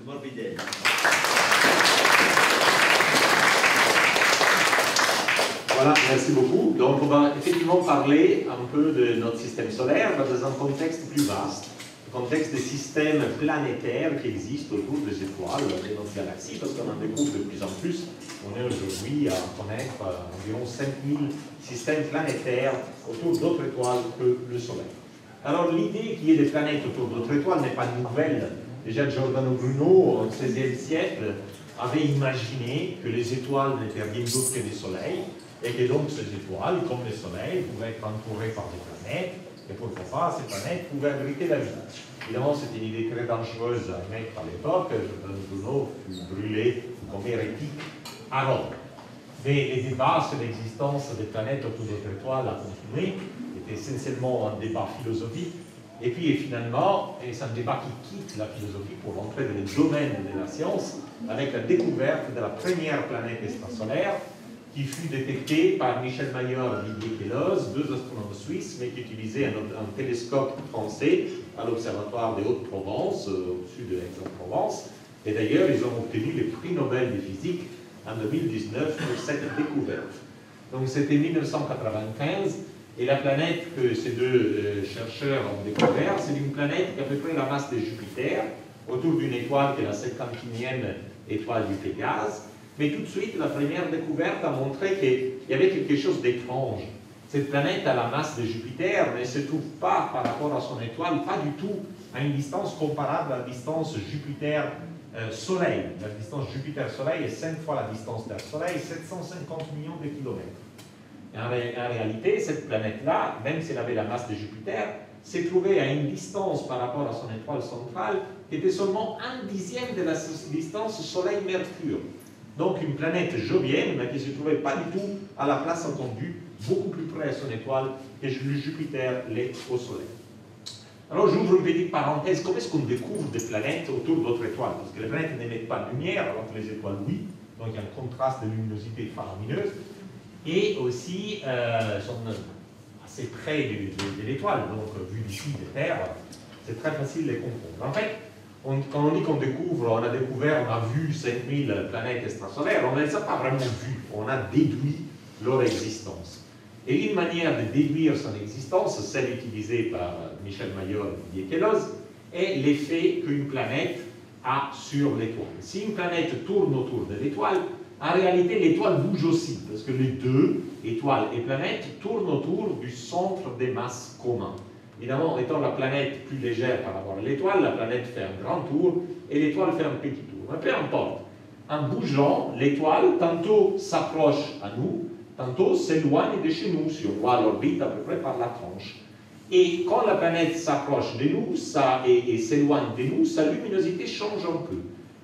Morbidelli. Voilà, merci beaucoup. Donc on va effectivement parler un peu de notre système solaire dans un contexte plus vaste, le contexte des systèmes planétaires qui existent autour des étoiles de notre galaxie, parce qu'on en découvre de plus en plus. On est aujourd'hui à connaître environ 5000 systèmes planétaires autour d'autres étoiles que le Soleil. Alors l'idée qu'il y ait des planètes autour d'autres étoiles n'est pas nouvelle. Déjà Giordano Bruno, au XVIe siècle, avait imaginé que les étoiles n'étaient rien d'autre que des soleils, et que donc ces étoiles, comme les soleils, pouvaient être entourées par des planètes, et pourquoi pas, ces planètes pouvaient abriter la vie. Évidemment, c'était une idée très dangereuse à émettre à l'époque. Giordano Bruno fut brûlé comme hérétique à Rome. Mais les débats sur l'existence des planètes autour d'autres étoiles a continué. C'était essentiellement un débat philosophique. Et puis finalement, c'est un débat qui quitte la philosophie pour rentrer dans le domaine de la science, avec la découverte de la première planète extrasolaire, qui fut détectée par Michel Mayor et Didier Queloz, deux astronomes suisses, mais qui utilisaient un télescope français à l'Observatoire des Hautes-Provences, au-dessus de Aix-en-Provence. Et d'ailleurs, ils ont obtenu le prix Nobel de physique en 2019 pour cette découverte. Donc c'était 1995, et la planète que ces deux chercheurs ont découvert, c'est une planète qui a à peu près la masse de Jupiter, autour d'une étoile qui est la 51e étoile du Pégase. Mais tout de suite, la première découverte a montré qu'il y avait quelque chose d'étrange. Cette planète à la masse de Jupiter ne se trouve pas par rapport à son étoile, pas du tout à une distance comparable à la distance Jupiter-Soleil. La distance Jupiter-Soleil est 5 fois la distance Terre-Soleil, 750 millions de kilomètres. En réalité, cette planète-là, même si elle avait la masse de Jupiter, s'est trouvée à une distance par rapport à son étoile centrale qui était seulement 1/10 de la distance Soleil-Mercure. Donc une planète jovienne, mais qui ne se trouvait pas du tout à la place entendue, beaucoup plus près de son étoile que Jupiter l'est au Soleil. Alors j'ouvre une petite parenthèse, comment est-ce qu'on découvre des planètes autour d'autres étoiles? Parce que les planètes n'émettent pas de lumière, alors que les étoiles oui, donc il y a un contraste de luminosité faramineuse, et aussi sont assez près de l'étoile, donc vu d'ici de Terre, c'est très facile de les comprendre. En fait, quand on dit qu'on découvre, on a vu 5000 planètes extrasolaires, on ne les a pas vraiment vues, on a déduit leur existence. Et une manière de déduire son existence, celle utilisée par Michel Mayor et Didier Queloz, est l'effet qu'une planète a sur l'étoile. Si une planète tourne autour de l'étoile, en réalité l'étoile bouge aussi, parce que les deux, étoiles et planètes, tournent autour du centre des masses communs. Évidemment, étant la planète plus légère par rapport à l'étoile, la planète fait un grand tour et l'étoile fait un petit tour. Mais peu importe. En bougeant, l'étoile tantôt s'approche à nous, tantôt s'éloigne de chez nous, si on voit l'orbite à peu près par la tranche. Et quand la planète s'approche de nous et s'éloigne de nous, sa luminosité change un peu.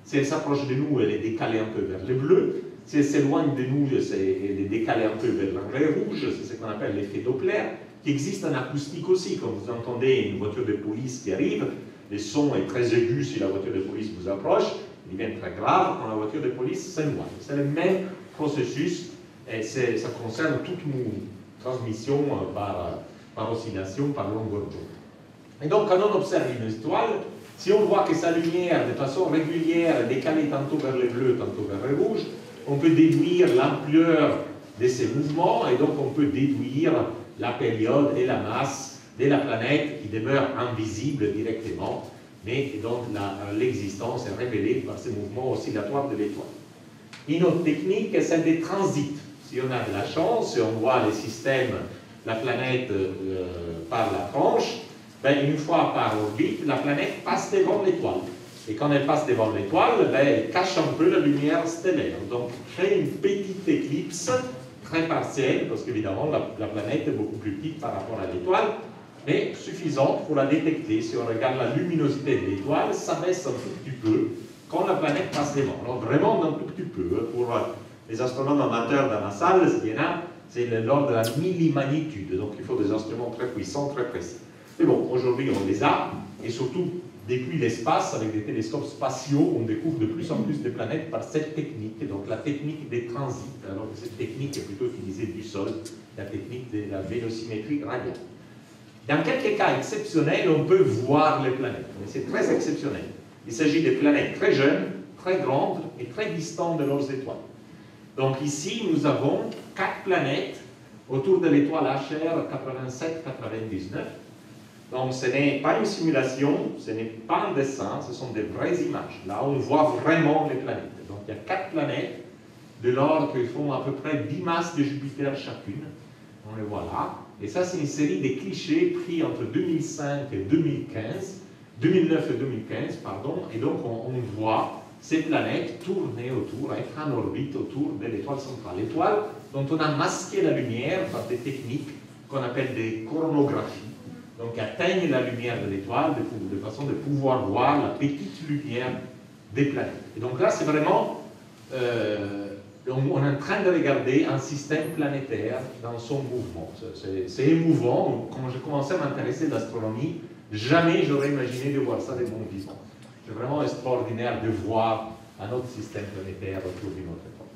Si elle s'approche de nous, elle est décalée un peu vers le bleu. Si elle s'éloigne de nous, elle est décalée un peu vers le rouge. C'est ce qu'on appelle l'effet Doppler, qui existe en acoustique aussi. Quand vous entendez une voiture de police qui arrive, le son est très aigu si la voiture de police vous approche, il devient très grave quand la voiture de police s'éloigne. C'est le même processus, et ça concerne toute nos transmissions par oscillation, par longueur d'onde. Et donc, quand on observe une étoile, si on voit que sa lumière, de façon régulière, est décalée tantôt vers le bleu, tantôt vers le rouge, on peut déduire l'ampleur de ces mouvements, et donc on peut déduire la période et la masse de la planète qui demeure invisible directement, mais dont l'existence est révélée par ces mouvements oscillatoires de l'étoile. Une autre technique est celle des transits. Si on a de la chance et on voit les systèmes, la planète par la tranche, ben, une fois par orbite, la planète passe devant l'étoile. Et quand elle passe devant l'étoile, ben, elle cache un peu la lumière stellaire. Donc, crée une petite éclipse très partielle, parce qu'évidemment, la planète est beaucoup plus petite par rapport à l'étoile, mais suffisante pour la détecter. Si on regarde la luminosité de l'étoile, ça baisse un tout petit peu quand la planète passe devant. Alors, vraiment un tout petit peu. Pour les astronomes amateurs dans la salle, c'est l'ordre de la millimagnitude. Donc, il faut des instruments très puissants, très précis. Mais bon, aujourd'hui, on les a, et surtout, depuis l'espace, avec des télescopes spatiaux, on découvre de plus en plus de planètes par cette technique, donc la technique des transits, alors que cette technique est plutôt utilisée du sol, la technique de la vélocimétrie radiale. Dans quelques cas exceptionnels, on peut voir les planètes, mais c'est très exceptionnel. Il s'agit de planètes très jeunes, très grandes et très distantes de leurs étoiles. Donc ici, nous avons 4 planètes autour de l'étoile HR 87-99. Donc ce n'est pas une simulation, ce n'est pas un dessin, ce sont des vraies images. Là, on voit vraiment les planètes. Donc il y a 4 planètes de l'ordre qui font à peu près 10 masses de Jupiter chacune. On les voit là. Et ça, c'est une série de clichés pris entre 2005 et 2015, 2009 et 2015, pardon. Et donc on voit ces planètes tourner autour, être en orbite autour de l'étoile centrale. L'étoile dont on a masqué la lumière par des techniques qu'on appelle des coronographies. Donc, atteignent la lumière de l'étoile de façon de pouvoir voir la petite lumière des planètes. Et donc là, c'est vraiment, on est en train de regarder un système planétaire dans son mouvement. C'est émouvant. Quand j'ai commencé à m'intéresser à l'astronomie, jamais j'aurais imaginé de voir ça de mon vivant. C'est vraiment extraordinaire de voir un autre système planétaire autour d'une autre étoile.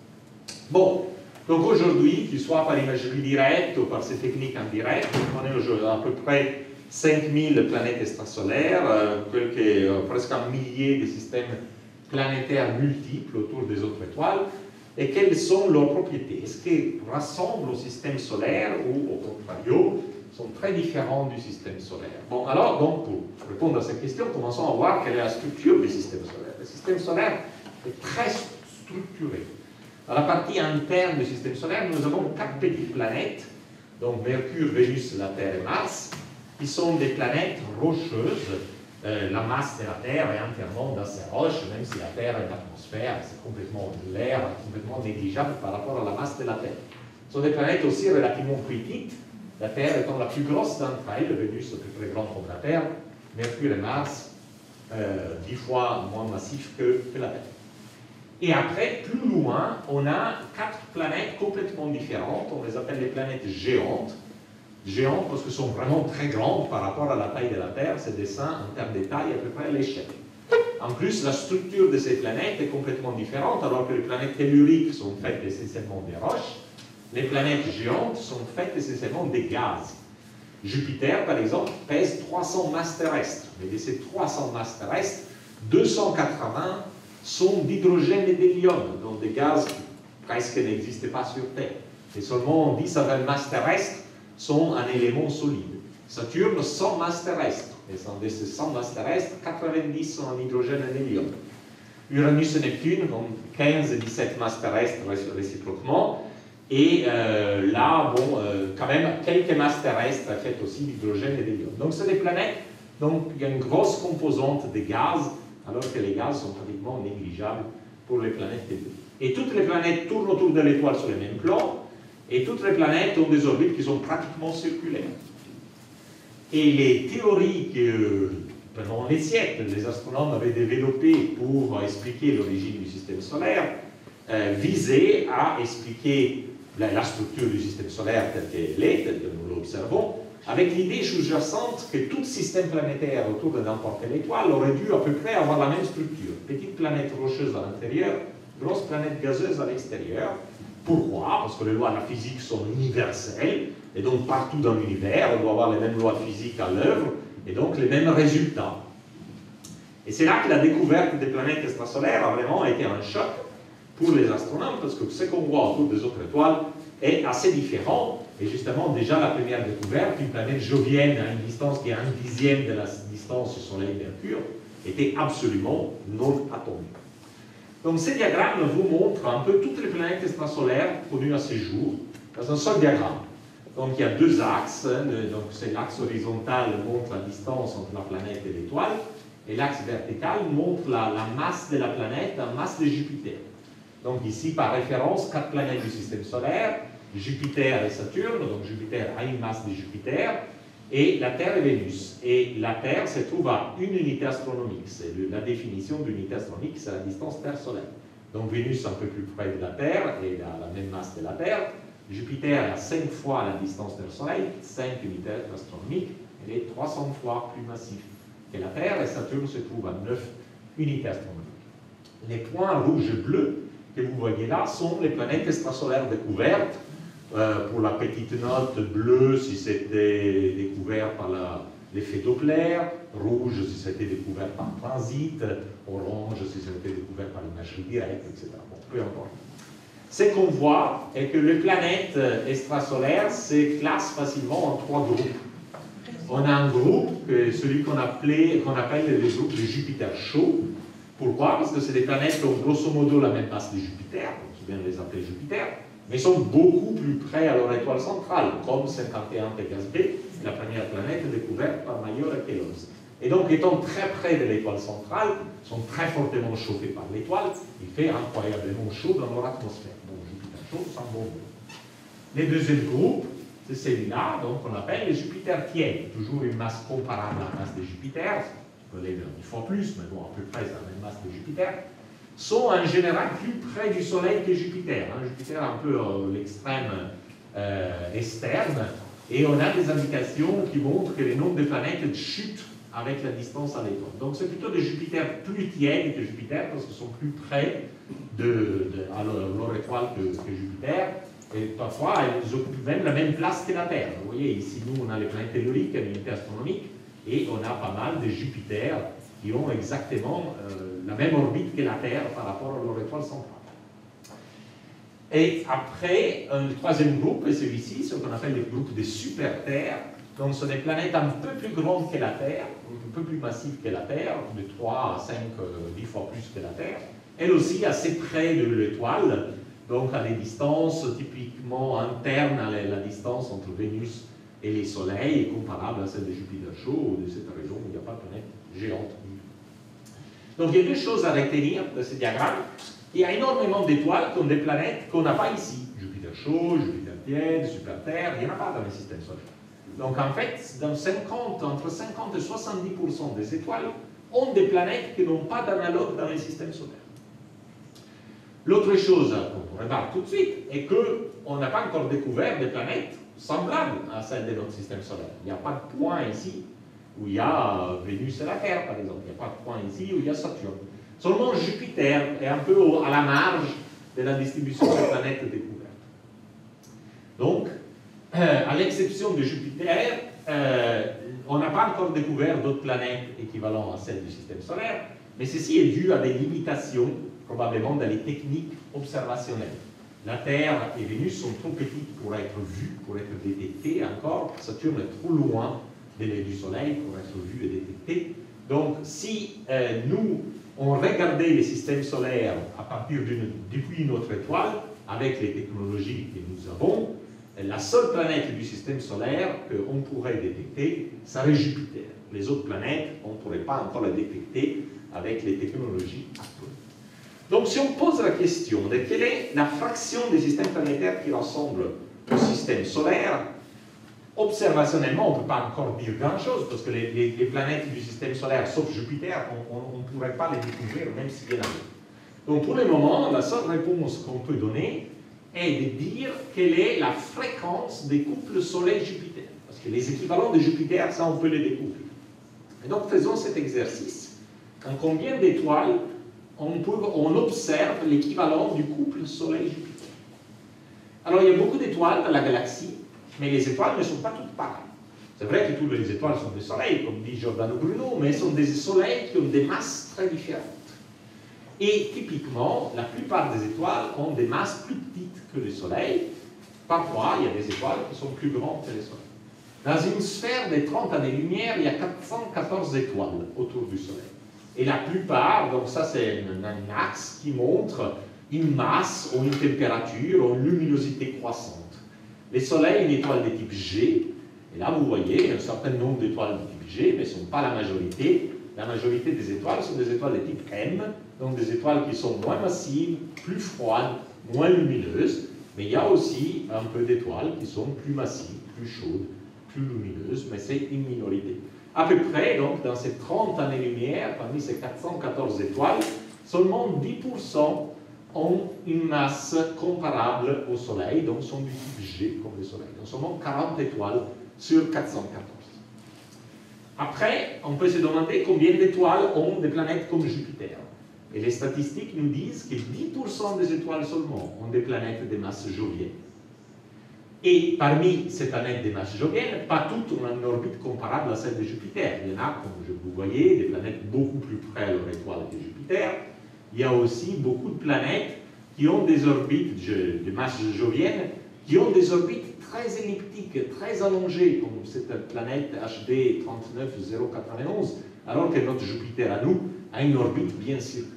Bon, donc aujourd'hui, qu'il soit par imagerie directe ou par ces techniques indirectes, on est à peu près 5000 planètes extrasolaires, presque un millier de systèmes planétaires multiples autour des autres étoiles. Et quelles sont leurs propriétés? Est-ce qu'elles rassemblent au système solaire ou au contrario sont très différents du système solaire? Bon, alors, donc, pour répondre à cette question, commençons à voir quelle est la structure du système solaire. Le système solaire est très structuré. Dans la partie interne du système solaire, nous avons 4 petites planètes, donc Mercure, Vénus, la Terre et Mars, qui sont des planètes rocheuses. La masse de la Terre est entièrement dans ces roches, même si la Terre a une atmosphère, c'est complètement l'air, complètement négligeable par rapport à la masse de la Terre. Ce sont des planètes aussi relativement petites, la Terre étant la plus grosse d'entre elles, Vénus est plus grande comme la Terre, Mercure et Mars 10 fois moins massifs que la Terre. Et après, plus loin, on a 4 planètes complètement différentes, on les appelle les planètes géantes. Géantes parce qu'elles sont vraiment très grandes par rapport à la taille de la Terre, ces dessins en termes de taille à peu près à l'échelle. En plus, la structure de ces planètes est complètement différente, alors que les planètes telluriques sont faites essentiellement des roches, les planètes géantes sont faites essentiellement des gaz. Jupiter, par exemple, pèse 300 masses terrestres, mais de ces 300 masses terrestres, 280 sont d'hydrogène et d'hélium, donc des gaz qui presque n'existaient pas sur Terre. Et seulement 10 à 20 masses terrestres sont un élément solide. Saturne, 100 masses terrestres. Et de ces 100 masses terrestres, 90 sont en hydrogène et en hélium. Uranus et Neptune ont 15 et 17 masses terrestres réciproquement. Et là, bon, quand même, quelques masses terrestres faites aussi d'hydrogène et d'hélium. Donc, c'est des planètes, donc il y a une grosse composante de gaz, alors que les gaz sont pratiquement négligeables pour les planètes telluriques. Et toutes les planètes tournent autour de l'étoile sur les mêmes plans, et toutes les planètes ont des orbites qui sont pratiquement circulaires. Et les théories que, pendant les siècles, les astronomes avaient développées pour expliquer l'origine du système solaire, visaient à expliquer la structure du système solaire telle qu'elle est, telle que nous l'observons, avec l'idée sous-jacente que tout système planétaire autour de n'importe quelle étoile aurait dû à peu près avoir la même structure. Petite planète rocheuse à l'intérieur, grosse planète gazeuse à l'extérieur. Pourquoi? Parce que les lois de la physique sont universelles, et donc partout dans l'univers, on doit avoir les mêmes lois de physique à l'œuvre, et donc les mêmes résultats. Et c'est là que la découverte des planètes extrasolaires a vraiment été un choc pour les astronomes, parce que ce qu'on voit autour des autres étoiles est assez différent. Et justement, déjà la première découverte, une planète jovienne à une distance qui est 1/10 de la distance Soleil-Mercure, était absolument non atomique. Donc ces diagrammes vous montrent un peu toutes les planètes extrasolaires connues à ce jour, dans un seul diagramme. Donc il y a 2 axes, donc c'est l'axe horizontal montre la distance entre la planète et l'étoile, et l'axe vertical montre la masse de la planète en masse de Jupiter. Donc ici, par référence, 4 planètes du système solaire, Jupiter et Saturne, donc Jupiter a une masse de Jupiter, et la Terre et Vénus. Et la Terre se trouve à une unité astronomique. C'est la définition d'unité astronomique, c'est la distance Terre-Soleil. Donc Vénus un peu plus près de la Terre, et a la même masse de la Terre. Jupiter a 5 fois la distance Terre-Soleil, 5 unités astronomiques, elle est 300 fois plus massif que la Terre, et Saturne se trouve à 9 unités astronomiques. Les points rouges et bleus que vous voyez là sont les planètes extrasolaires découvertes. Pour la petite note bleue, si c'était découvert par l'effet Doppler, rouge si ça a été découvert par transit, orange si ça a été découvert par imagerie directe, etc. Bon, peu importe. Ce qu'on voit est que les planètes extrasolaires se classent facilement en 3 groupes. On a un groupe, celui qu'on appelle le groupe de Jupiter chaud. Pourquoi? Parce que c'est des planètes qui ont grosso modo la même masse de Jupiter, on se souvient de les appeler Jupiter, mais sont beaucoup plus près à leur étoile centrale, comme 51 Pégase B, la première planète découverte par Major et Kelos. Et donc, étant très près de l'étoile centrale, sont très fortement chauffés par l'étoile, il fait incroyablement chaud dans leur atmosphère. Donc, Jupiter chaud, c'est un bon groupe. Le deuxième groupe, c'est celui-là, donc on appelle les Jupiter tièdes, toujours une masse comparable à la masse de Jupiter, on peut aller une fois plus, mais bon, à peu près c'est la même masse de Jupiter, sont en général plus près du Soleil que Jupiter. Jupiter est un peu l'extrême externe, et on a des indications qui montrent que les nombres de planètes chutent avec la distance à l'étoile. Donc c'est plutôt des Jupiters plus tièdes que Jupiter, parce qu'ils sont plus près à leur étoile que Jupiter, et parfois ils occupent même la même place que la Terre. Vous voyez, ici nous on a les planètes telluriques, l'unité astronomique, et on a pas mal de Jupiters qui ont exactement la même orbite que la Terre par rapport à leur étoile centrale. Et après, le troisième groupe est celui-ci, ce qu'on appelle le groupe des super-terres. Donc, ce sont des planètes un peu plus grandes que la Terre, un peu plus massives que la Terre, de 3 à 5, 10 fois plus que la Terre. Elles aussi assez près de l'étoile, donc à des distances typiquement internes à la distance entre Vénus et les soleils, comparable à celle de Jupiter chaud ou de cette région où il n'y a pas de planète géante. Donc il y a 2 choses à retenir de ce diagramme. Il y a énormément d'étoiles comme des planètes qu'on n'a pas ici. Jupiter chaud, Jupiter tiède, super-terre, il n'y en a pas dans le système solaire. Donc en fait, entre 50 et 70% des étoiles ont des planètes qui n'ont pas d'analogue dans le système solaire. L'autre chose qu'on pourrait voir tout de suite est qu'on n'a pas encore découvert des planètes semblables à celles de notre système solaire. Il n'y a pas de point ici où il y a Vénus et la Terre, par exemple. Il n'y a pas de point ici où il y a Saturne. Seulement Jupiter est un peu à la marge de la distribution des planètes découvertes. Donc, à l'exception de Jupiter, on n'a pas encore découvert d'autres planètes équivalentes à celles du système solaire, mais ceci est dû à des limitations, probablement dans les techniques observationnelles. La Terre et Vénus sont trop petites pour être vues, pour être détectées encore. Saturne est trop loin du Soleil pour être vu et détecté. Donc, si nous, on regardait les systèmes solaires à partir depuis notre étoile, avec les technologies que nous avons, la seule planète du système solaire qu'on pourrait détecter serait Jupiter. Les autres planètes, on ne pourrait pas encore les détecter avec les technologies actuelles. Donc, si on pose la question de quelle est la fraction des systèmes planétaires qui ressemblent au système solaire, observationnellement, on ne peut pas encore dire grand-chose, parce que les planètes du système solaire, sauf Jupiter, on ne pourrait pas les découvrir, même s'il y en a d'autres. Donc, pour le moment, la seule réponse qu'on peut donner est de dire quelle est la fréquence des couples Soleil-Jupiter. Parce que les équivalents de Jupiter, ça, on peut les découvrir. Et donc, faisons cet exercice. En combien d'étoiles on observe l'équivalent du couple Soleil-Jupiter? Alors, il y a beaucoup d'étoiles dans la galaxie, mais les étoiles ne sont pas toutes pareilles. C'est vrai que toutes les étoiles sont des soleils, comme dit Giordano Bruno, mais ce sont des soleils qui ont des masses très différentes. Et typiquement, la plupart des étoiles ont des masses plus petites que le Soleil. Parfois, il y a des étoiles qui sont plus grandes que le Soleil. Dans une sphère de 30 années-lumière, il y a 414 étoiles autour du Soleil. Et la plupart, donc ça c'est un axe qui montre une masse ou une température ou une luminosité croissante. Les soleils, une étoile de type G, et là vous voyez un certain nombre d'étoiles de type G, mais ce ne sont pas la majorité. La majorité des étoiles sont des étoiles de type M, donc des étoiles qui sont moins massives, plus froides, moins lumineuses, mais il y a aussi un peu d'étoiles qui sont plus massives, plus chaudes, plus lumineuses, mais c'est une minorité. À peu près, donc, dans ces 30 années-lumière, parmi ces 414 étoiles, seulement 10% ont une masse comparable au Soleil, donc sont du type G comme le Soleil. Donc seulement 40 étoiles sur 414. Après, on peut se demander combien d'étoiles ont des planètes comme Jupiter. Et les statistiques nous disent que 10% des étoiles seulement ont des planètes de masse jovienne. Et parmi ces planètes des masses joviennes, pas toutes ont une orbite comparable à celle de Jupiter. Il y en a, comme vous voyez, des planètes beaucoup plus près à leur étoile que Jupiter. Il y a aussi beaucoup de planètes qui ont des orbites de masse jovienne, qui ont des orbites très elliptiques, très allongées, comme cette planète HD 39091, alors que notre Jupiter à nous a une orbite bien circulaire.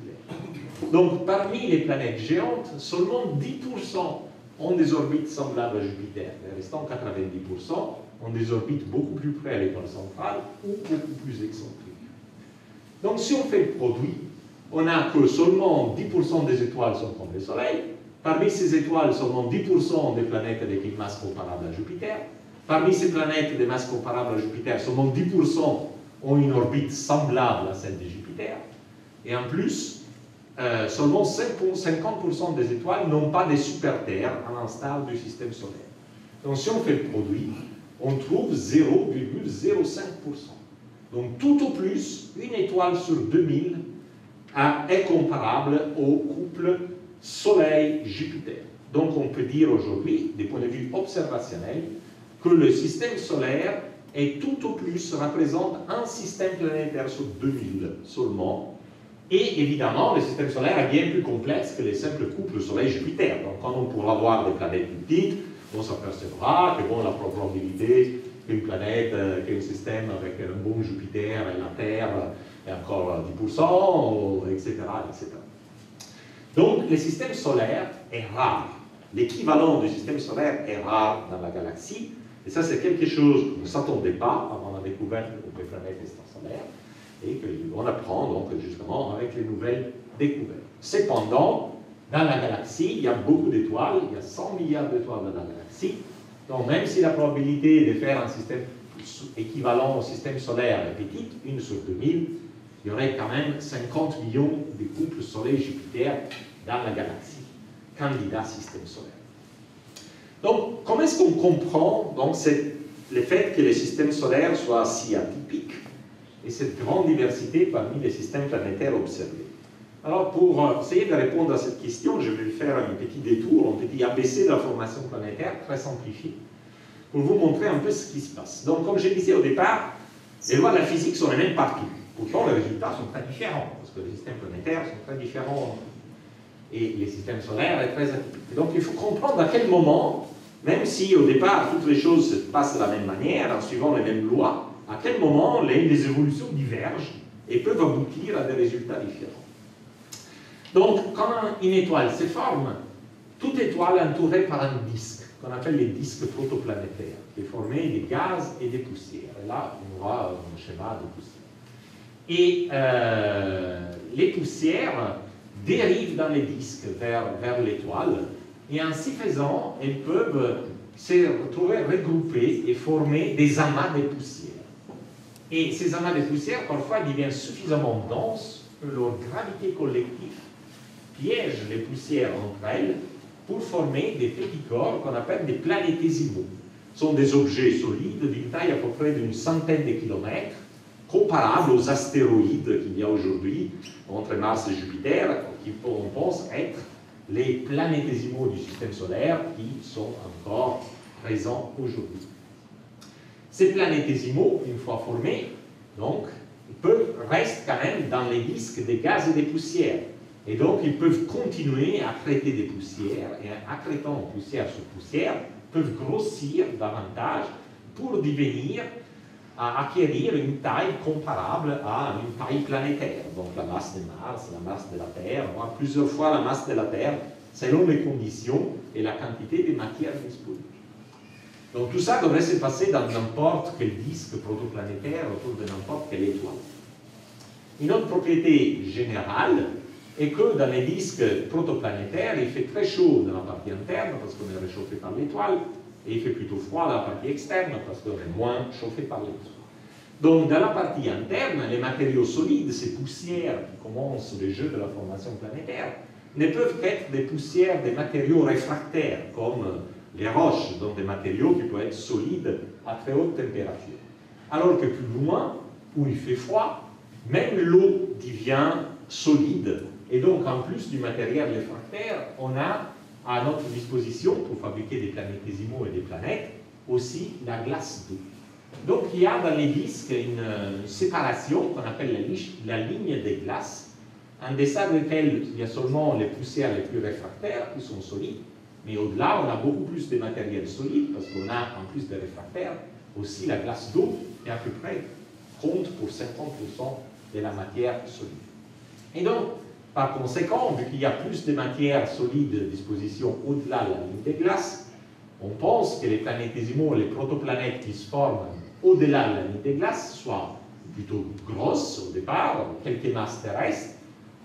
Donc, parmi les planètes géantes, seulement 10% ont des orbites semblables à Jupiter. Les restants 90% ont des orbites beaucoup plus près à l'étoile centrale ou beaucoup plus excentriques. Donc, si on fait le produit, on a que seulement 10% des étoiles sont comme le Soleil. Parmi ces étoiles, seulement 10% ont des planètes avec une masse comparable à Jupiter. Parmi ces planètes de masse comparable à Jupiter, seulement 10% ont une orbite semblable à celle de Jupiter. Et en plus, seulement 50% des étoiles n'ont pas des super-terres à l'instar du système solaire. Donc si on fait le produit, on trouve 0,05%. Donc tout au plus, une étoile sur 2000 est comparable au couple Soleil-Jupiter. Donc on peut dire aujourd'hui, des points de vue observationnels, que le système solaire est tout au plus représente un système planétaire sur 2000 seulement. Et évidemment, le système solaire est bien plus complexe que les simples couples Soleil-Jupiter. Donc quand on pourra voir des planètes plus petites, on s'apercevra que bon, la probabilité qu'une planète, qu'un système avec un bon Jupiter et la Terre est encore 10%, etc., etc. Donc le système solaire est rare. L'équivalent du système solaire est rare dans la galaxie. Et ça, c'est quelque chose qu'on ne s'attendait pas avant la découverte des planètes extrasolaires et qu'on apprend donc justement avec les nouvelles découvertes. Cependant, dans la galaxie, il y a beaucoup d'étoiles, il y a 100 milliards d'étoiles dans la galaxie. Donc même si la probabilité de faire un système équivalent au système solaire est petite, 1 sur 2000, il y aurait quand même 50 millions de couples Soleil-Jupiter dans la galaxie, candidat système solaire. Donc, comment est-ce qu'on comprend donc, le fait que les systèmes solaires soient si atypiques et cette grande diversité parmi les systèmes planétaires observés? Alors, pour essayer de répondre à cette question, je vais faire un petit détour, un petit ABC de la formation planétaire, très simplifié, pour vous montrer un peu ce qui se passe. Donc, comme je disais au départ, les lois de la physique sont les mêmes partout. Pourtant, les résultats sont très différents, parce que les systèmes planétaires sont très différents et les systèmes solaires sont très atypiques. Donc, il faut comprendre à quel moment, même si au départ, toutes les choses se passent de la même manière, en suivant les mêmes lois, à quel moment les évolutions divergent et peuvent aboutir à des résultats différents. Donc, quand une étoile se forme, toute étoile est entourée par un disque, qu'on appelle les disques protoplanétaires, qui est formé des gaz et des poussières. Et là, on aura un schéma de poussières. Et les poussières dérivent dans les disques vers l'étoile, et ainsi faisant, elles peuvent se retrouver regroupées et former des amas de poussières. Et ces amas de poussières, parfois, deviennent suffisamment denses que leur gravité collective piège les poussières entre elles pour former des petits corps qu'on appelle des planétésimaux. Ce sont des objets solides d'une taille à peu près d'une centaine de kilomètres, comparables aux astéroïdes qu'il y a aujourd'hui entre Mars et Jupiter, qui on pense être les planétésimaux du système solaire qui sont encore présents aujourd'hui. Ces planétésimaux, une fois formés, donc, restent quand même dans les disques des gaz et des poussières. Et donc, ils peuvent continuer à accréter des poussières, et en accrétant poussière sur poussière, peuvent grossir davantage pour devenir, à acquérir une taille comparable à une taille planétaire. Donc, la masse de Mars, la masse de la Terre, voire plusieurs fois la masse de la Terre, selon les conditions et la quantité de matière disponible. Donc, tout ça devrait se passer dans n'importe quel disque protoplanétaire autour de n'importe quelle étoile. Une autre propriété générale est que dans les disques protoplanétaires, il fait très chaud dans la partie interne parce qu'on est réchauffé par l'étoile, et il fait plutôt froid dans la partie externe parce qu'on est moins chauffé par l'étoile. Donc, dans la partie interne, les matériaux solides, ces poussières qui commencent le jeu de la formation planétaire, ne peuvent qu'être des poussières, des matériaux réfractaires, comme les roches, donc des matériaux qui peuvent être solides à très haute température. Alors que plus loin, où il fait froid, même l'eau devient solide. Et donc, en plus du matériel réfractaire, on a à notre disposition pour fabriquer des planétésimaux et des planètes, aussi la glace d'eau. Donc il y a dans les disques une séparation qu'on appelle la ligne des glaces, en deçà de laquelle il y a seulement les poussières les plus réfractaires qui sont solides, mais au-delà on a beaucoup plus de matériel solide parce qu'on a en plus des réfractaires aussi la glace d'eau qui à peu près compte pour 50% de la matière solide. Et donc, par conséquent, vu qu'il y a plus de matière solide à disposition au-delà de la ligne des glaces, on pense que les planétésimaux, les protoplanètes qui se forment au-delà de la ligne des glaces soient plutôt grosses au départ, quelques masses terrestres,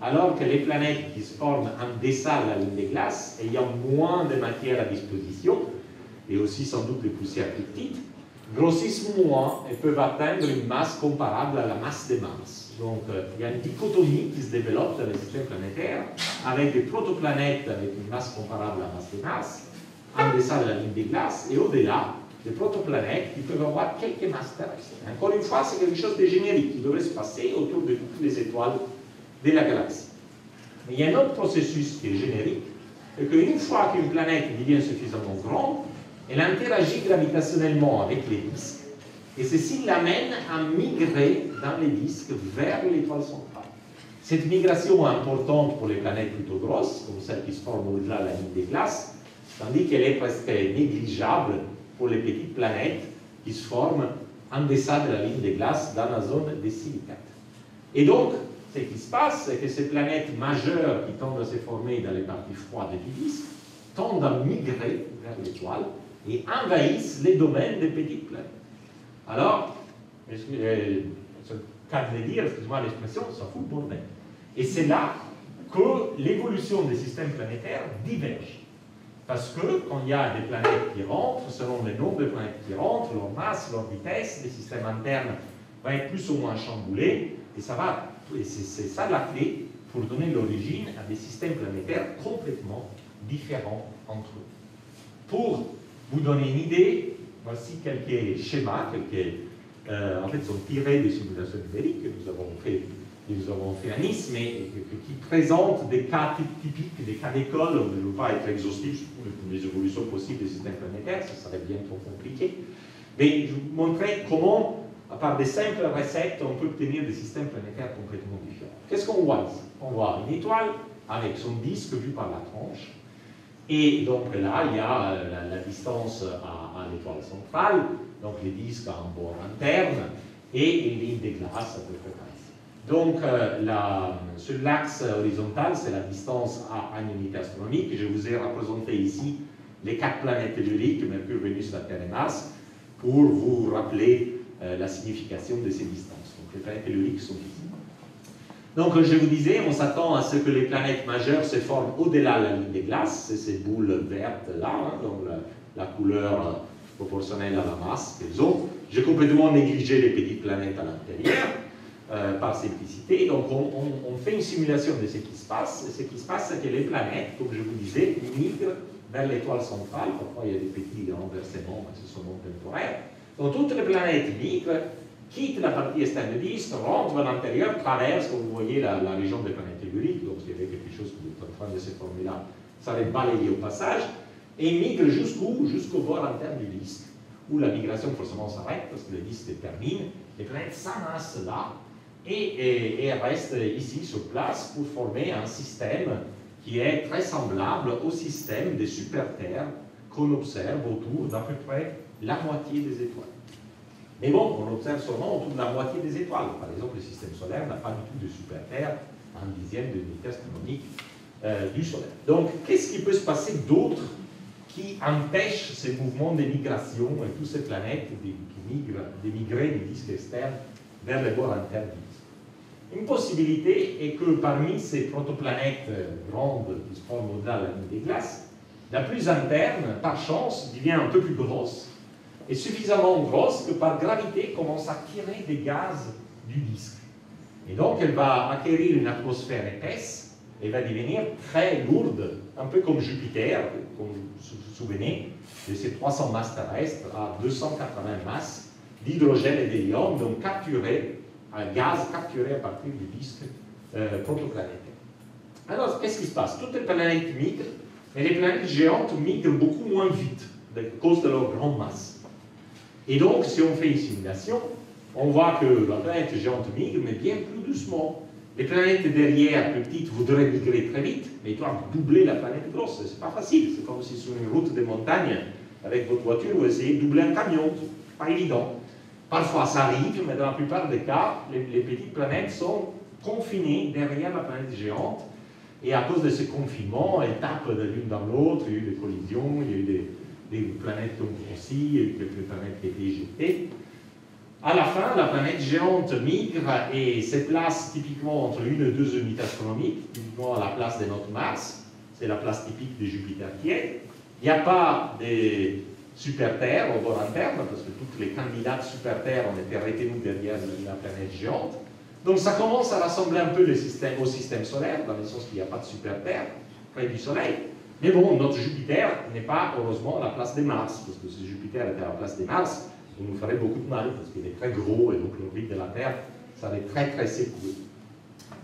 alors que les planètes qui se forment en deçà de la ligne des glaces, ayant moins de matière à disposition, et aussi sans doute des poussières plus petites, grossissent moins et peuvent atteindre une masse comparable à la masse des Mars. Donc il y a une dichotomie qui se développe dans le système planétaire avec des protoplanètes avec une masse comparable à la masse des Mars, en deçà de la ligne des glaces, et au-delà, des protoplanètes qui peuvent avoir quelques masses terrestres. Encore une fois, c'est quelque chose de générique qui devrait se passer autour de toutes les étoiles de la galaxie. Mais il y a un autre processus qui est générique, c'est qu'une fois qu'une planète devient suffisamment grande, elle interagit gravitationnellement avec les disques, et ceci l'amène à migrer dans les disques vers l'étoile centrale. Cette migration est importante pour les planètes plutôt grosses, comme celles qui se forment au-delà de la ligne des glaces, tandis qu'elle est presque négligeable pour les petites planètes qui se forment en deçà de la ligne des glaces dans la zone des silicates. Et donc, ce qui se passe, c'est que ces planètes majeures qui tendent à se former dans les parties froides du disque tendent à migrer vers l'étoile et envahissent les domaines des petites planètes. Alors, c'est le cas de le dire, excusez-moi l'expression, ça fout le bordel. Et c'est là que l'évolution des systèmes planétaires diverge. Parce que quand il y a des planètes qui rentrent, selon le nombre de planètes qui rentrent, leur masse, leur vitesse, les systèmes internes vont être plus ou moins chamboulés, et c'est ça la clé pour donner l'origine à des systèmes planétaires complètement différents entre eux. Pour vous donner une idée, voici quelques schémas, en fait, sont tirés des simulations numériques que nous avons fait à Nice, mais qui présentent des cas typiques, des cas d'école. Je ne veux pas être exhaustif sur les évolutions possibles des systèmes planétaires, ça serait bien trop compliqué. Mais je vous montrer comment, à part des simples recettes, on peut obtenir des systèmes planétaires complètement différents. Qu'est-ce qu'on voit ici? On voit une étoile avec son disque vu par la tranche. Et donc là, il y a la distance à l'étoile centrale, donc les disques en bord interne, et une ligne des glaces à peu près par ici. Donc sur l'axe horizontal, c'est la distance à une unité astronomique. Je vous ai représenté ici les 4 planètes telluriques, Mercure, Vénus, la Terre et Mars, pour vous rappeler la signification de ces distances. Donc les planètes telluriques sont ici. Donc, je vous disais, on s'attend à ce que les planètes majeures se forment au-delà de la ligne des glaces, c'est ces boules vertes là, hein, dont la couleur proportionnelle à la masse qu'elles ont. J'ai complètement négligé les petites planètes à l'intérieur, par simplicité. Donc, on fait une simulation de ce qui se passe. Et ce qui se passe, c'est que les planètes, comme je vous disais, migrent vers l'étoile centrale. Parfois, il y a des petits renversements, mais ce sont non temporaires. Donc, toutes les planètes migrent, quittent la partie externe du disque, rentrent à l'intérieur, traversent, comme vous voyez, la région des planètes telluriques, donc il y avait quelque chose qui est en train de se former là, ça les balaye au passage, et migrent jusqu'au bord interne du disque, où la migration forcément s'arrête, parce que le disque se termine, les planètes s'amassent là, et restent ici sur place pour former un système qui est très semblable au système des super-terres qu'on observe autour d'à peu près la moitié des étoiles. Mais bon, on observe seulement autour de la moitié des étoiles. Par exemple, le système solaire n'a pas du tout de super-terre, un dixième de l'unité astronomique du Soleil. Donc, qu'est-ce qui peut se passer d'autre qui empêche ces mouvements de migration et toutes ces planètes qui migrent, d'émigrer du disque externe vers les bords internes du disque? Une possibilité est que parmi ces protoplanètes grandes qui se forment au-delà de la ligne des glaces, la plus interne, par chance, devient un peu plus grosse, et suffisamment grosse que par gravité commence à tirer des gaz du disque. Et donc elle va acquérir une atmosphère épaisse et va devenir très lourde, un peu comme Jupiter, comme vous vous souvenez, de ces 300 masses terrestres à 280 masses d'hydrogène et d'hélium, donc capturé, un gaz capturé à partir du disque protoplanétaire. Alors, qu'est-ce qui se passe? Toutes les planètes migrent Mais les planètes géantes migrent beaucoup moins vite, à cause de leur grande masse. Et donc, si on fait une simulation, on voit que la planète géante migre, mais bien plus doucement. Les planètes derrière, plus petites, voudraient migrer très vite, mais ils doivent doubler la planète grosse. C'est pas facile. C'est comme si sur une route de montagne, avec votre voiture, vous essayez de doubler un camion. C'est pas évident. Parfois, ça arrive, mais dans la plupart des cas, les petites planètes sont confinées derrière la planète géante. Et à cause de ce confinement, elles tapent de l'une dans l'autre. Il y a eu des collisions, il y a eu des planètes aussi, il y a eu quelques planètes qui étaient éjectées. À la fin, la planète géante migre et se place typiquement entre une et deux unités astronomiques, typiquement à la place de notre Mars. C'est la place typique de Jupiter qui est. Il n'y a pas de super-Terre au bord interne, parce que toutes les candidates super-Terre ont été retenues derrière la planète géante. Donc ça commence à rassembler un peu au système solaire, dans le sens qu'il n'y a pas de super-Terre près du Soleil. Mais bon, notre Jupiter n'est pas, heureusement, à la place de Mars, parce que si Jupiter était à la place de Mars, il nous ferait beaucoup de mal, parce qu'il est très gros, et donc l'orbite de la Terre, ça va être très très secoué.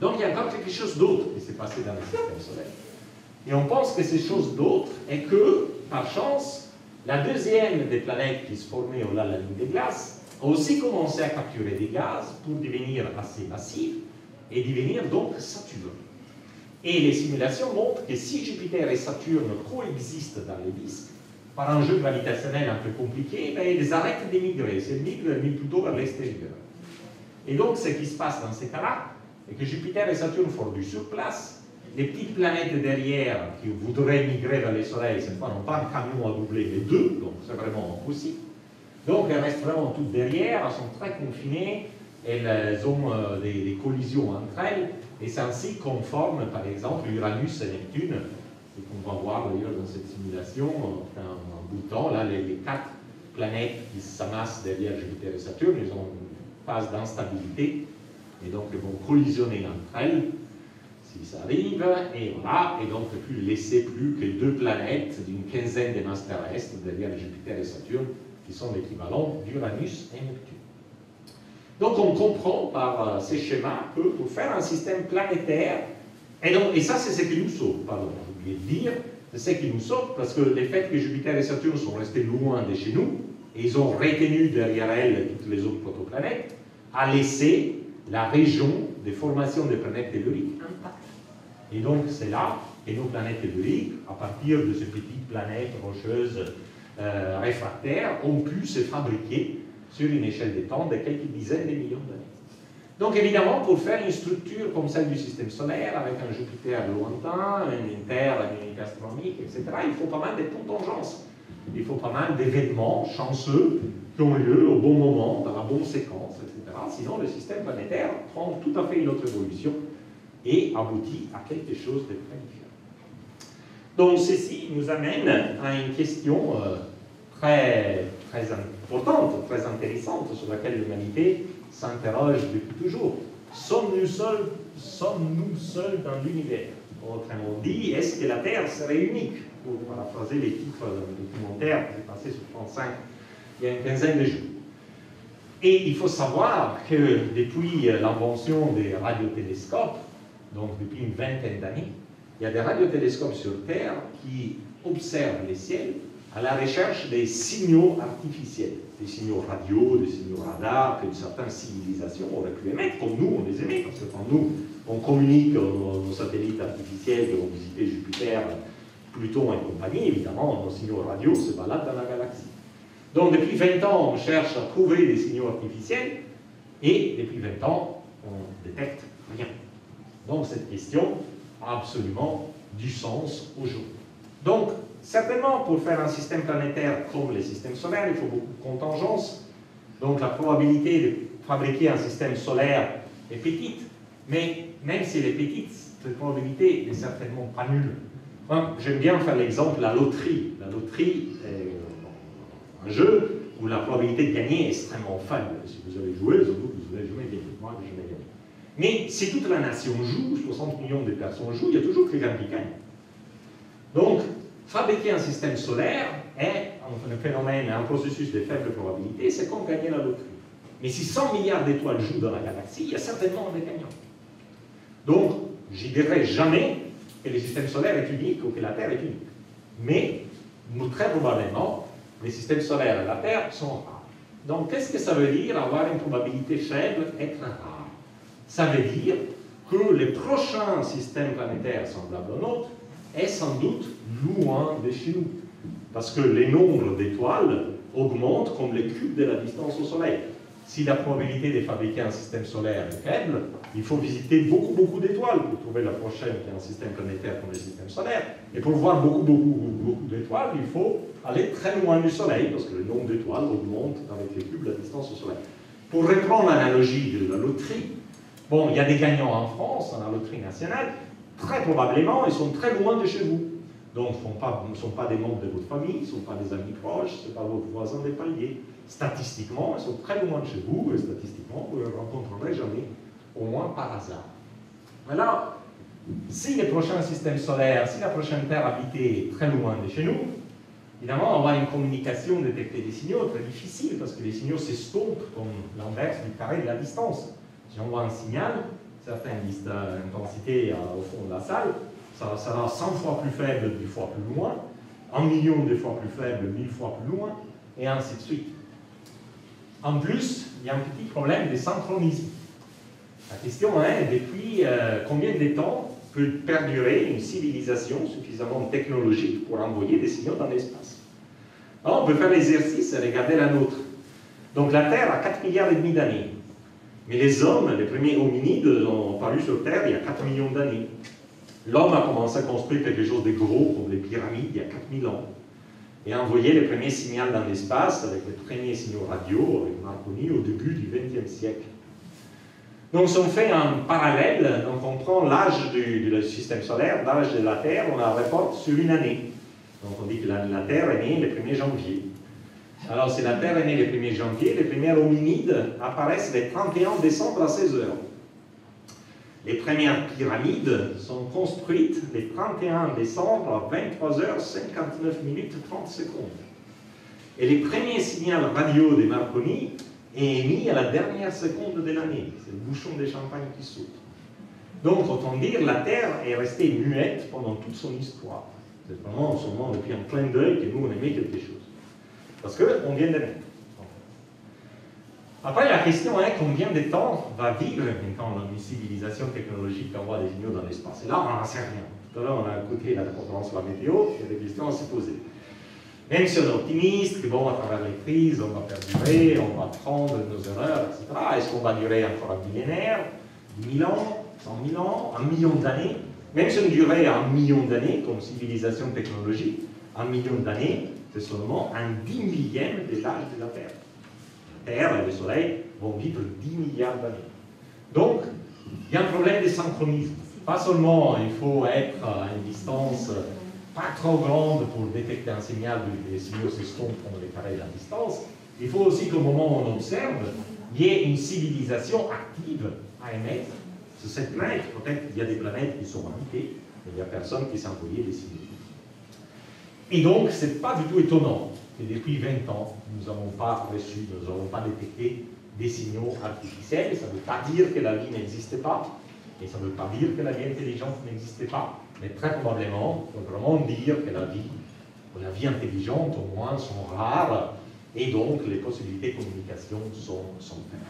Donc il y a encore quelque chose d'autre qui s'est passé dans le système solaire. Et on pense que cette chose d'autre est que, par chance, la deuxième des planètes qui se formait au-delà de la ligne des glaces a aussi commencé à capturer des gaz pour devenir assez massive et devenir donc Saturne. Et les simulations montrent que si Jupiter et Saturne coexistent dans les disques, par un jeu gravitationnel un peu compliqué, ben, ils arrêtent d'émigrer. Ces migrent plutôt vers l'extérieur. Et donc, ce qui se passe dans ces cas-là, c'est que Jupiter et Saturne font du surplace. Les petites planètes derrière qui voudraient migrer vers le Soleil, cette fois, n'ont pas un camion à doubler, mais deux, donc c'est vraiment impossible. Donc, elles restent vraiment toutes derrière, elles sont très confinées, elles ont des collisions entre elles, et c'est ainsi qu'on forme, par exemple, Uranus et Neptune. C'est qu'on va voir d'ailleurs dans cette simulation, un bout de temps, là, les quatre planètes qui s'amassent derrière Jupiter et Saturne, ils ont une phase d'instabilité, et donc elles vont collisionner entre elles, si ça arrive, et voilà, et donc plus laisser plus que deux planètes d'une quinzaine de masses terrestres derrière Jupiter et Saturne, qui sont l'équivalent d'Uranus et Neptune. Donc on comprend par ces schémas que pour faire un système planétaire, et ça c'est ce qui nous sauve, pardon, j'ai oublié de dire, c'est ce qui nous sauve parce que le fait que Jupiter et Saturne sont restés loin de chez nous, et ils ont retenu derrière elles toutes les autres protoplanètes, a laissé la région des formations des planètes telluriques intacte. Et donc c'est là que nos planètes telluriques, à partir de ces petites planètes rocheuses réfractaires, ont pu se fabriquer sur une échelle de temps de quelques dizaines de millions d'années. Donc évidemment, pour faire une structure comme celle du système solaire, avec un Jupiter lointain, une Terre, une unité astronomique, etc., il faut pas mal de contingences. Il faut pas mal d'événements chanceux qui ont lieu au bon moment, dans la bonne séquence, etc. Sinon, le système planétaire prend tout à fait une autre évolution et aboutit à quelque chose de très différent. Donc ceci nous amène à une question très importante, très intéressante, sur laquelle l'humanité s'interroge depuis toujours. Sommes-nous seuls dans l'univers? Autrement dit, est-ce que la Terre serait unique? Pour paraphraser les titres d'un documentaire que j'ai passé sur France 5 il y a une quinzaine de jours. Et il faut savoir que depuis l'invention des radiotélescopes, donc depuis une vingtaine d'années, il y a des radiotélescopes sur Terre qui observent les ciels à la recherche des signaux artificiels, des signaux radio, des signaux radar que certaines civilisations auraient pu émettre, comme nous on les émet, parce que quand nous on communique nos satellites artificiels qui vont visiter Jupiter, Pluton et compagnie, évidemment nos signaux radio se baladent dans la galaxie. Donc depuis 20 ans on cherche à trouver des signaux artificiels et depuis 20 ans on détecte rien. Donc cette question a absolument du sens aujourd'hui. Donc, certainement, pour faire un système planétaire comme les systèmes solaires, il faut beaucoup de contingences. Donc, la probabilité de fabriquer un système solaire est petite, mais même si elle est petite, cette probabilité n'est certainement pas nulle. Enfin, j'aime bien faire l'exemple de la loterie. La loterie est un jeu où la probabilité de gagner est extrêmement faible. Si vous avez joué, surtout que vous avez jamais gagné. Moi, je n'ai jamais gagné. Mais si toute la nation joue, 60 millions de personnes jouent, il y a toujours quelqu'un qui gagne. Donc, fabriquer un système solaire est un phénomène, un processus de faible probabilité, c'est comme gagner la loterie. Mais si 100 milliards d'étoiles jouent dans la galaxie, il y a certainement des gagnants. Donc, je ne dirais jamais que le système solaire est unique ou que la Terre est unique. Mais, très probablement, les systèmes solaires et la Terre sont rares. Donc, qu'est-ce que ça veut dire avoir une probabilité faible, être rare? Ça veut dire que les prochains systèmes planétaires semblables au nôtre est sans doute loin de chez nous. Parce que les nombres d'étoiles augmentent comme les cubes de la distance au Soleil. Si la probabilité de fabriquer un système solaire est faible, il faut visiter beaucoup d'étoiles pour trouver la prochaine qui est un système planétaire comme le système solaire. Et pour voir beaucoup d'étoiles, il faut aller très loin du Soleil, parce que le nombre d'étoiles augmente avec les cubes de la distance au Soleil. Pour reprendre l'analogie de la loterie, bon, il y a des gagnants en France, dans la loterie nationale, très probablement, ils sont très loin de chez vous. Donc, ils ne sont pas des membres de votre famille, ils ne sont pas des amis proches, ce n'est pas vos voisins des paliers. Statistiquement, ils sont très loin de chez vous, et statistiquement, vous ne les rencontrerez jamais, au moins par hasard. Alors, si les prochains systèmes solaires, si la prochaine Terre habitée est très loin de chez nous, évidemment, avoir une communication, détecter des signaux très difficile, parce que les signaux s'estompent comme l'inverse du carré de la distance. Si on voit un signal, certains disent l'intensité au fond de la salle, ça sera 100 fois plus faible, 10 fois plus loin, 1 million de fois plus faible, 1000 fois plus loin, et ainsi de suite. En plus, il y a un petit problème de synchronisme. La question est, depuis combien de temps peut perdurer une civilisation suffisamment technologique pour envoyer des signaux dans l'espace? Alors, on peut faire l'exercice et regarder la nôtre. Donc la Terre a 4,5 milliards d'années. Mais les hommes, les premiers hominides, ont paru sur Terre il y a 4 millions d'années. L'homme a commencé à construire quelque chose de gros, comme les pyramides, il y a 4000 ans. Et a envoyé les premiers signaux dans l'espace, avec les premiers signaux radio, avec Marconi, au début du XXe siècle. Donc, si on fait un parallèle, donc on prend l'âge du système solaire, l'âge de la Terre, on la reporte sur une année. Donc, on dit que la Terre est née le 1er janvier. Alors, si la Terre est née le 1er janvier, les premiers hominides apparaissent le 31 décembre à 16 heures. Les premières pyramides sont construites le 31 décembre à 23h59 minutes 30 secondes. Et les premiers signaux radio de Marconi est émis à la dernière seconde de l'année. C'est le bouchon de champagne qui saute. Donc, autant dire, la Terre est restée muette pendant toute son histoire. C'est vraiment seulement depuis un clin d'œil que nous, on aimait quelque chose. Parce qu'on vient de naître. Après, la question est combien de temps va vivre quand une civilisation technologique envoie des signaux dans l'espace. Et là, on n'en sait rien. Tout à l'heure, on a écouté la conférence sur la météo, il y a des questions à se poser. Même si on est optimiste, que bon, à travers les crises, on va perdurer, on va prendre nos erreurs, etc. Est-ce qu'on va durer encore un millénaire, 10 000 ans, 100 000 ans, 1 million d'années? Même si on durait 1 million d'années comme civilisation technologique, 1 million d'années, c'est seulement un 10 millième de l'âge de la Terre. La Terre et le Soleil vont vivre 10 milliards d'années. Donc, il y a un problème de synchronisme. Pas seulement il faut être à une distance pas trop grande pour détecter un signal, les signaux s'estompent comme les carrés de la distance, il faut aussi qu'au moment où on observe, il y ait une civilisation active à émettre. Sur cette planète, peut-être qu'il y a des planètes qui sont habitées, mais il n'y a personne qui s'est envoyé des signaux. Et donc, ce n'est pas du tout étonnant que depuis 20 ans, nous n'avons pas reçu, nous n'avons pas détecté des signaux artificiels. Ça ne veut pas dire que la vie n'existait pas, et ça ne veut pas dire que la vie intelligente n'existait pas, mais très probablement, on peut vraiment dire que la vie intelligente, au moins, sont rares, et donc les possibilités de communication sont faibles.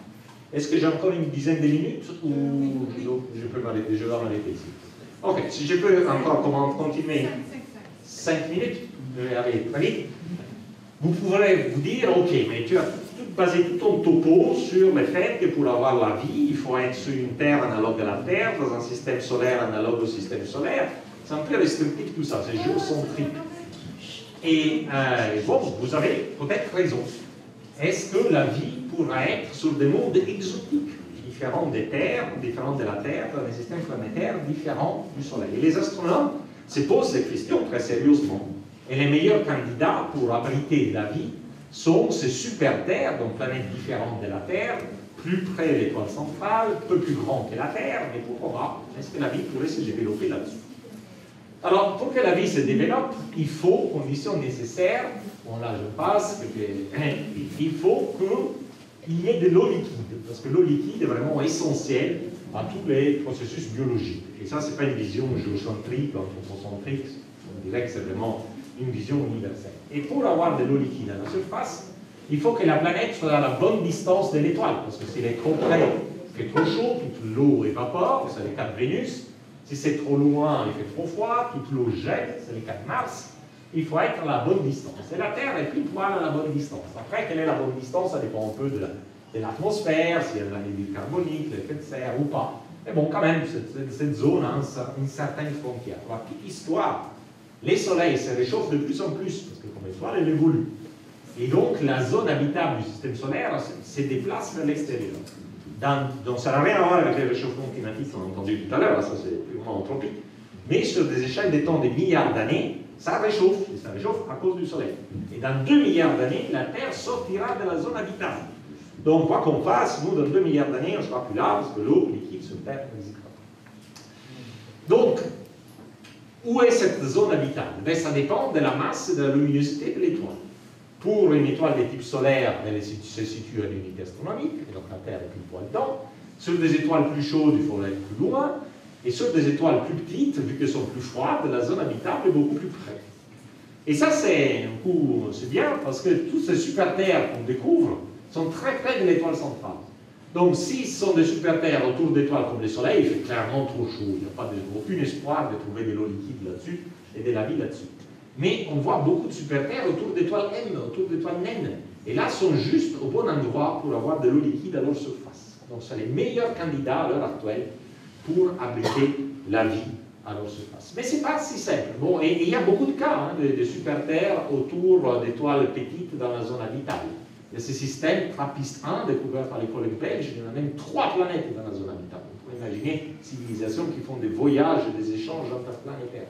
Est-ce que j'ai encore une dizaine de minutes, ou je peux m'arrêter, je vais m'arrêter ici? Ok, si je peux encore continuer 5 minutes, je vais aller très vite. Vous pourrez vous dire, ok, mais tu as basé tout ton topo sur le fait que pour avoir la vie, il faut être sur une Terre analogue à la Terre, dans un système solaire analogue au système solaire. C'est un peu restrictif tout ça, c'est géocentrique. Et bon, vous avez peut-être raison. Est-ce que la vie pourra être sur des mondes exotiques, différents des Terres, différents de la Terre, dans des systèmes planétaires différents du Soleil? Et les astronomes se posent ces questions très sérieusement. Et les meilleurs candidats pour abriter la vie sont ces super-terres, donc planètes différentes de la Terre, plus près de l'étoile centrale, peu plus grand que la Terre, mais pourquoi pas, est-ce que la vie pourrait se développer là-dessus? Alors, pour que la vie se développe, il faut, conditions nécessaires, bon là je passe, il faut qu'il y ait de l'eau liquide, parce que l'eau liquide est vraiment essentielle à tous les processus biologiques. Et ça, ce n'est pas une vision géocentrique, anthropocentrique, on dirait que c'est vraiment une vision universelle. Et pour avoir de l'eau liquide à la surface, il faut que la planète soit à la bonne distance de l'étoile, parce que s'il est trop près, il fait trop chaud, toute l'eau évapore, c'est le cas de Vénus. Si c'est trop loin, il fait trop froid, toute l'eau gèle, c'est le cas de Mars. Il faut être à la bonne distance. Et la Terre est pile poil à la bonne distance. Après, quelle est la bonne distance? Ça dépend un peu de l'atmosphère, s'il y a de l'anhydride carbonique, l'effet de serre ou pas. Mais bon, quand même, cette zone a une certaine frontière. Alors, petite histoire, les soleils se réchauffent de plus en plus, parce que comme l'étoile, elle évolue. Et donc, la zone habitable du système solaire se déplace vers l'extérieur. Donc, ça n'a rien à voir avec les réchauffements climatiques qu'on a entendu tout à l'heure, ça c'est purement anthropique. Mais sur des échelles de temps de milliards d'années, ça réchauffe, et ça réchauffe à cause du soleil. Et dans 2 milliards d'années, la Terre sortira de la zone habitable. Donc, quoi qu'on fasse, nous, dans 2 milliards d'années, on ne sera plus là, parce que l'eau liquide sur Terre n'existera pas. Donc, où est cette zone habitable? Ben, ça dépend de la masse et de la luminosité de l'étoile. Pour une étoile de type solaire, elle se situe à l'unité astronomique, et donc la Terre est pile poil dedans. Sur des étoiles plus chaudes, il faut aller plus loin. Et sur des étoiles plus petites, vu qu'elles sont plus froides, la zone habitable est beaucoup plus près. Et ça, c'est bien, parce que toutes ces super-terres qu'on découvre sont très près de l'étoile centrale. Donc, si ce sont des super-terres autour d'étoiles comme le Soleil, il fait clairement trop chaud. Il n'y a pas aucun espoir de trouver de l'eau liquide là-dessus et de la vie là-dessus. Mais on voit beaucoup de super-terres autour d'étoiles M, autour d'étoiles naines. Et là, sont juste au bon endroit pour avoir de l'eau liquide à leur surface. Donc, c'est les meilleurs candidats à l'heure actuelle pour abriter la vie à leur surface. Mais ce n'est pas si simple. Bon, et il y a beaucoup de cas de super-terres autour d'étoiles petites dans la zone habitable. Il y a ce système TRAPPIST-1 découvert par les collègues belges, il y en a même 3 planètes dans la zone habitable. On peut imaginer civilisations qui font des voyages et des échanges interplanétaires.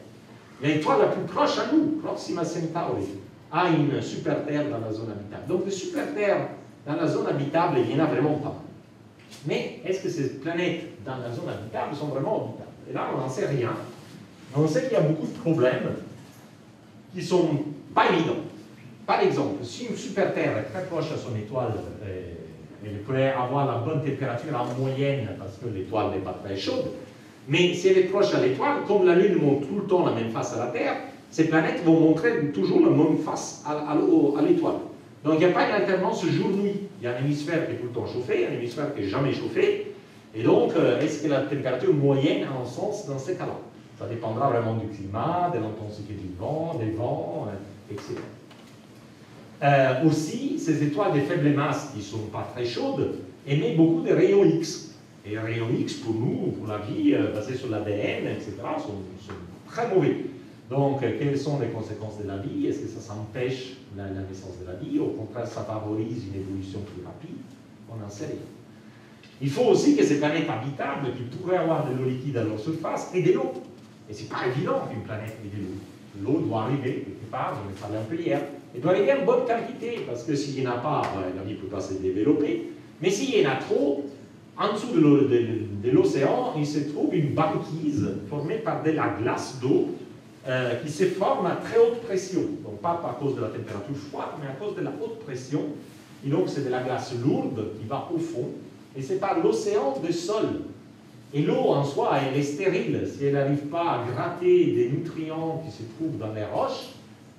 L'étoile la plus proche à nous, Proxima Centauri, a une super-terre dans la zone habitable. Donc, des super-terres dans la zone habitable, il n'y en a vraiment pas. Mais est-ce que ces planètes dans la zone habitable sont vraiment habitables? Et là, on n'en sait rien. Mais on sait qu'il y a beaucoup de problèmes qui ne sont pas évidents. Par exemple, si une super-terre est très proche à son étoile, elle pourrait avoir la bonne température en moyenne parce que l'étoile n'est pas très chaude. Mais si elle est proche à l'étoile, comme la Lune montre tout le temps la même face à la Terre, ces planètes vont montrer toujours la même face à l'étoile. Donc il n'y a pas une alternance jour-nuit. Il y a un hémisphère qui est tout le temps chauffé, un hémisphère qui n'est jamais chauffé. Et donc, est-ce que la température moyenne a un sens dans ces cas-là? Ça dépendra vraiment du climat, de l'intensité du vent, des vents, etc. Aussi, ces étoiles de faible masse qui ne sont pas très chaudes émettent beaucoup de rayons X. Et les rayons X, pour nous, pour la vie basée sur l'ADN, etc., sont très mauvais. Donc, quelles sont les conséquences de la vie? Est-ce que ça s'empêche la naissance de la vie? Au contraire, ça favorise une évolution plus rapide? On n'en sait rien. Il faut aussi que ces planètes habitables qui pourraient avoir de l'eau liquide à leur surface aient de l'eau. Et ce n'est pas évident qu'une planète ait de l'eau. L'eau doit arriver quelque part, j'en ai parlé un peu hier. Elle doit arriver en bonne quantité, parce que s'il n'y en a pas, la vie ne peut pas se développer. Mais s'il y en a trop, en dessous de l'océan, il se trouve une banquise formée par de la glace d'eau qui se forme à très haute pression. Donc pas à cause de la température froide, mais à cause de la haute pression. Et donc c'est de la glace lourde qui va au fond. Et c'est par l'océan de sol. Et l'eau en soi, elle est stérile. Si elle n'arrive pas à gratter des nutriments qui se trouvent dans les roches,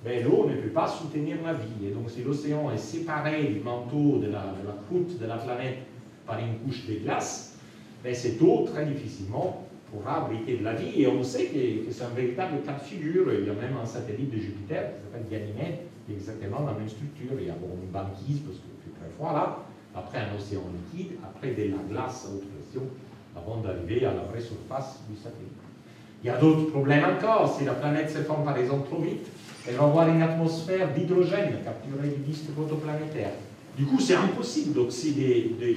ben, l'eau ne peut pas soutenir la vie. Et donc si l'océan est séparé du manteau de la croûte de la planète par une couche de glace, ben, cette eau, très difficilement, pourra abriter de la vie. Et on sait que c'est un véritable cas de figure. Il y a même un satellite de Jupiter qui s'appelle Ganymède, qui est exactement la même structure. Il y a bon, une banquise, parce qu'il fait très froid là, après un océan liquide, après de la glace à haute pression, avant d'arriver à la vraie surface du satellite. Il y a d'autres problèmes encore. Si la planète se forme par exemple trop vite, elle va avoir une atmosphère d'hydrogène capturée du disque protoplanétaire. Du coup, c'est impossible de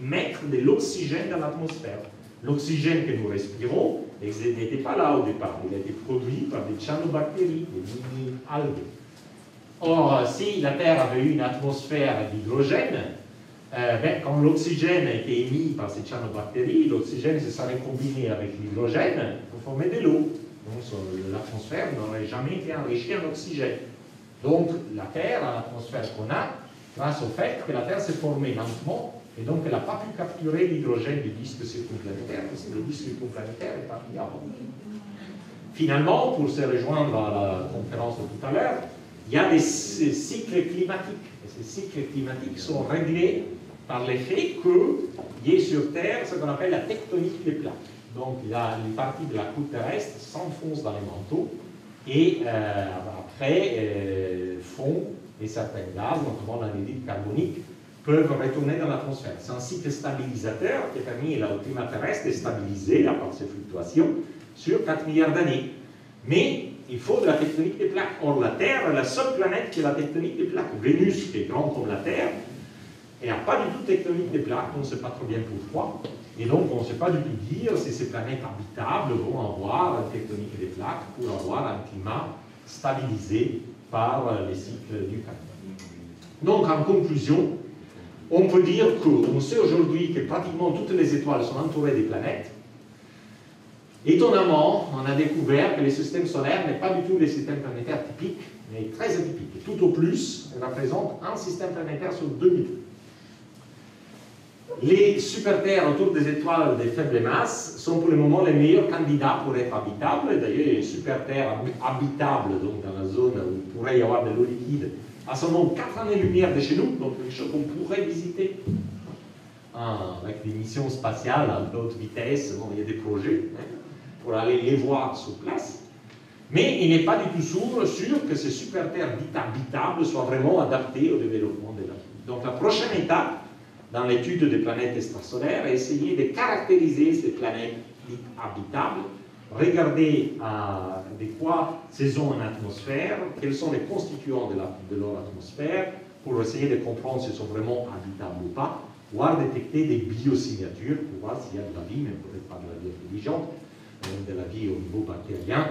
mettre de l'oxygène dans l'atmosphère. L'oxygène que nous respirons n'était pas là au départ. Il a été produit par des cyanobactéries, des mini-algues. Or, si la Terre avait eu une atmosphère d'hydrogène, quand l'oxygène a été émis par ces cyanobactéries, l'oxygène se serait combiné avec l'hydrogène pour former de l'eau. Donc l'atmosphère n'aurait jamais été enrichie en oxygène. Donc la Terre, l'atmosphère qu'on a, grâce au fait que la Terre s'est formée lentement, et donc elle n'a pas pu capturer l'hydrogène du disque circumplanétaire, parce que le disque circumplanétaire est parti avant. Finalement, pour se rejoindre à la conférence de tout à l'heure, il y a des cycles climatiques. Et ces cycles climatiques sont réglés par le fait qu'il y ait sur Terre ce qu'on appelle la tectonique des plaques. Donc, il y a une partie de la croûte terrestre s'enfonce dans les manteaux et après fond et certains gaz, notamment l'anhydride carbonique, peuvent retourner dans l'atmosphère. C'est un cycle stabilisateur qui a permis au climat terrestre de stabiliser, à part ses fluctuations, sur 4 milliards d'années. Mais il faut de la tectonique des plaques. Or, la Terre est la seule planète qui a la tectonique des plaques. Vénus, qui est grande comme la Terre, et n'a pas du tout de tectonique des plaques, on ne sait pas trop bien pourquoi. Et donc, on ne sait pas du tout dire si ces planètes habitables vont avoir une tectonique des plaques pour avoir un climat stabilisé par les cycles du carbone. Donc, en conclusion, on peut dire qu'on sait aujourd'hui que pratiquement toutes les étoiles sont entourées des planètes. Étonnamment, on a découvert que le système solaire n'est pas du tout le système planétaire typique, mais très atypique. Et tout au plus, elle représente un système planétaire sur 2000. Les super-terres autour des étoiles de faible masse sont pour le moment les meilleurs candidats pour être habitables. D'ailleurs, les super-terres habitables, donc dans la zone où il pourrait y avoir de l'eau liquide, à seulement 4 années-lumière de chez nous, donc quelque chose qu'on pourrait visiter avec des missions spatiales à haute vitesse. Bon, il y a des projets pour aller les voir sur place. Mais il n'est pas du tout sûr que ces super-terres dites habitables soient vraiment adaptées au développement de la vie. Donc la prochaine étape dans l'étude des planètes extrasolaires est essayer de caractériser ces planètes dites habitables, regarder de quoi elles ont une atmosphère, quels sont les constituants de leur atmosphère, pour essayer de comprendre si elles sont vraiment habitables ou pas, voire détecter des biosignatures pour voir s'il y a de la vie, mais peut-être pas de la vie intelligente, de la vie au niveau bactérien,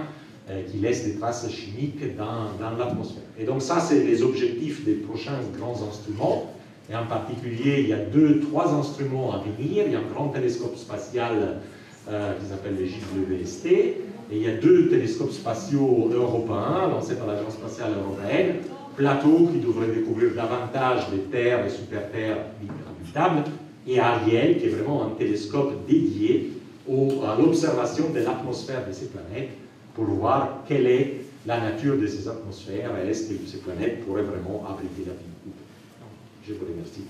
qui laisse des traces chimiques dans l'atmosphère. Et donc ça, c'est les objectifs des prochains grands instruments. Et en particulier, il y a 2-3 instruments à venir. Il y a un grand télescope spatial qui s'appelle le JWST, et il y a 2 télescopes spatiaux européens lancés par l'Agence spatiale européenne, Plateau qui devrait découvrir davantage des terres et super-terres habitables, et Ariel qui est vraiment un télescope dédié à l'observation de l'atmosphère de ces planètes pour voir quelle est la nature de ces atmosphères et est-ce que ces planètes pourraient vraiment abriter la vie. Je vous remercie.